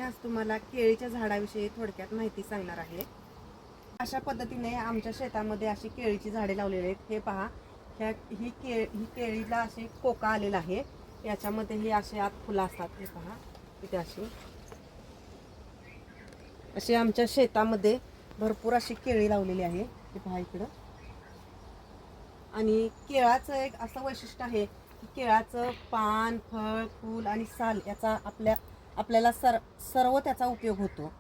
आज तुम्हाला केळीच्या झाडाविषयी थोडक्यात माहिती सांगणार आहे। अशा पद्धतीने आमच्या शेतामध्ये अशी केळीची झाडे लावलेली आहेत। हे पहा, ही केळीला असे कोका आलेला आहे। याच्यामध्ये ही असे आत फुलं असतात। हे पहा इथे अशी आमच्या शेतामध्ये भरपूर अशी केळी लावलेली आहे। हे पहा इकडं। आणि केळाचं एक असं वैशिष्ट्य आहे की केळाचं पान, फळ, फूल आणि साल याचा आपल्याला सर्व त्याचा उपयोग होतो।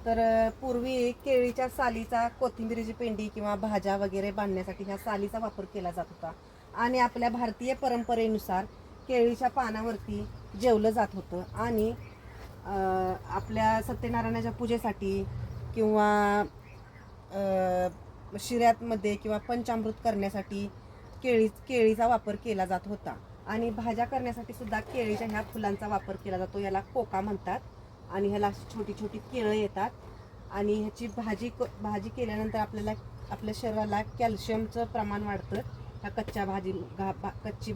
तर पूर्वी केळीच्या सालीचा कोथिंबीरीची पेंडी किंवा भाज्या वगैरे बांधण्यासाठी ह्या सालीचा वापर केला जात होता। आणि आपल्या भारतीय परंपरेनुसार केळीच्या पानावरती जेवलं जात होतं। आणि आपल्या सत्यनारायणाच्या पूजेसाठी किंवा शिऱ्यातमध्ये किंवा पंचामृत करण्यासाठी केळीचा वापर केला जात होता। आणि भाज्या करण्यासाठी सुद्धा केळीच्या ह्या फुलांचा वापर केला जातो। याला कोका म्हणतात। आणि ह्याला छोटी छोटी केळं येतात। आणि ह्याची भाजी केल्यानंतर आपल्या शरीराला कॅल्शियमचं प्रमाण वाढतं ह्या कच्ची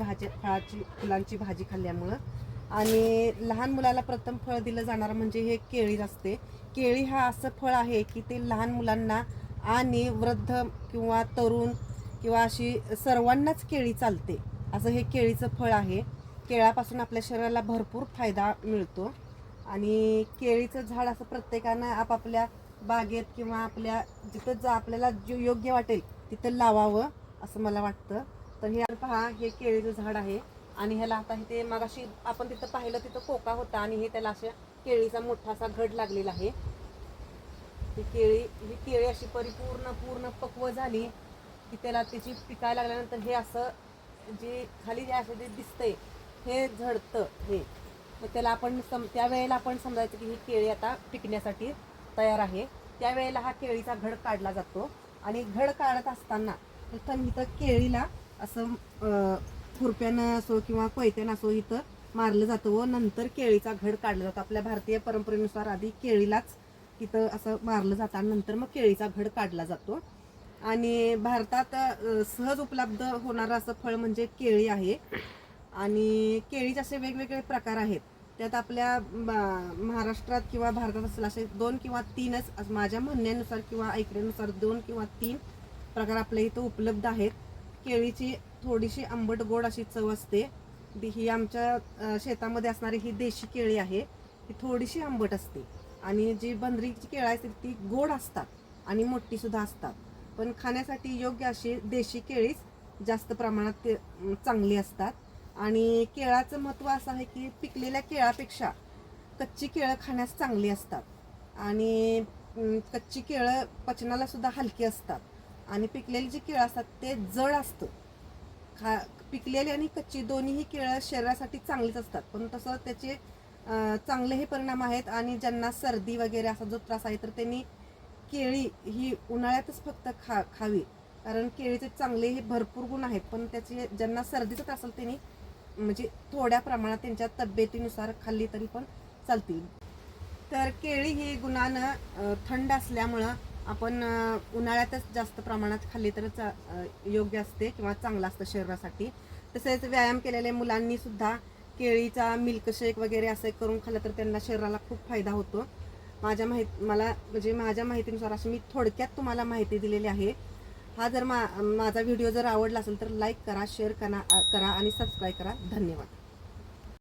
फुलांची भाजी खाल्ल्यामुळं। आणि लहान मुलाला प्रथम फळ दिलं जाणार म्हणजे हे केळीच असते। केळी हा असं फळ आहे की ते लहान मुलांना आणि वृद्ध किंवा तरुण किंवा अशी सर्वांनाच केळी चालते असं हे केळीचं फळ आहे। केळापासून आपल्या शरीराला भरपूर फायदा मिळतो। आणि केळीचं झाड असं प्रत्येकानं आपापल्या बागेत किंवा आपल्या जिथं आपल्याला योग्य वाटेल तिथं लावावं असं मला वाटतं। तर हे पहा, हे केळीचं झाड आहे। आणि ह्याला आता इथे मगाशी आपण तिथं पाहिलं तिथं कोका होता आणि हे त्याला अशा केळीचा मोठा असा घड लागलेला आहे। ही केळी अशी पूर्ण पक्व झाली की त्याला त्याची पिकायला लागल्यानंतर हे असं जे खाली जे असं जे दिसतंय हे झडतं हे। मग त्याला आपण त्यावेळेला आपण समजायचं की ही केळी आता पिकण्यासाठी तयार आहे। त्यावेळेला हा केळीचा घड काढला जातो। आणि घड काढत असताना इथं केळीला असं खुरप्यानं असो किंवा कोयत्यानं असो इथं मारलं जातं व नंतर केळीचा घड काढला जातो। आपल्या भारतीय परंपरेनुसार आधी केळीलाच इथं असं मारलं जातं आणि नंतर मग केळीचा घड काढला जातो। आणि भारतात सहज उपलब्ध होणारं असं फळ म्हणजे केळी आहे। आणि केळीचे असे वेगवेगळे प्रकार आहेत। त्यात आपल्या महाराष्ट्रात किंवा भारतात असेल असे 2 किंवा 3च माझ्या म्हणण्यानुसार किंवा ऐकण्यानुसार 2 किंवा 3 प्रकार आपल्या इथं उपलब्ध आहेत। केळीची थोडीशी आंबट गोड अशी चव असते। ही आमच्या शेतामध्ये असणारी ही देशी केळी आहे। ही थोडीशी आंबट असते। आणि जी बंदरीची केळी असते ती गोड असतात आणि मोठी सुद्धा असतात। पण खाण्यासाठी योग्य अशी देशी केळीच जास्त प्रमाणात चांगली असतात। आणि केळाचं महत्त्व असं आहे की पिकलेल्या केळापेक्षा कच्ची केळं खाण्यास चांगली असतात। आणि कच्ची केळं पचनाला सुद्धा हलकी असतात। आणि पिकलेली जी केळं असतात ते जड असतं। पिकलेली आणि कच्ची दोन्हीही केळं शरीरासाठी चांगलीच असतात। पण तसं त्याचे चांगलेही परिणाम आहेत। आणि ज्यांना सर्दी वगैरे असा जो त्रास आहे तर त्यांनी केळी ही उन्हाळ्यातच फक्त खावी। कारण केळीचे चांगलेही भरपूर गुण आहेत। पण त्याचे ज्यांना सर्दीचा त्रास असेल त्यांनी म्हणजे थोड्या प्रमाणात त्यांच्या तब्येतीनुसार खाल्ली तरी पण चालतील। तर केळी ही गुणानं थंड असल्यामुळं आपण उन्हाळ्यातच जास्त प्रमाणात खाल्ली तरच योग्य असते किंवा चांगलं असतं शरीरासाठी। तसेच व्यायाम केलेल्या मुलांनी सुद्धा केळीचा मिल्कशेक वगैरे असे करून खाल्लं तर त्यांना शरीराला खूप फायदा होतो। माझ्या माहितीनुसार अशी मी थोडक्यात तुम्हाला माहिती दिलेली आहे। हा जर माझा व्हिडिओ जर आवडला असेल तर लाईक करा, शेअर करा आणि सबस्क्राईब करा। धन्यवाद।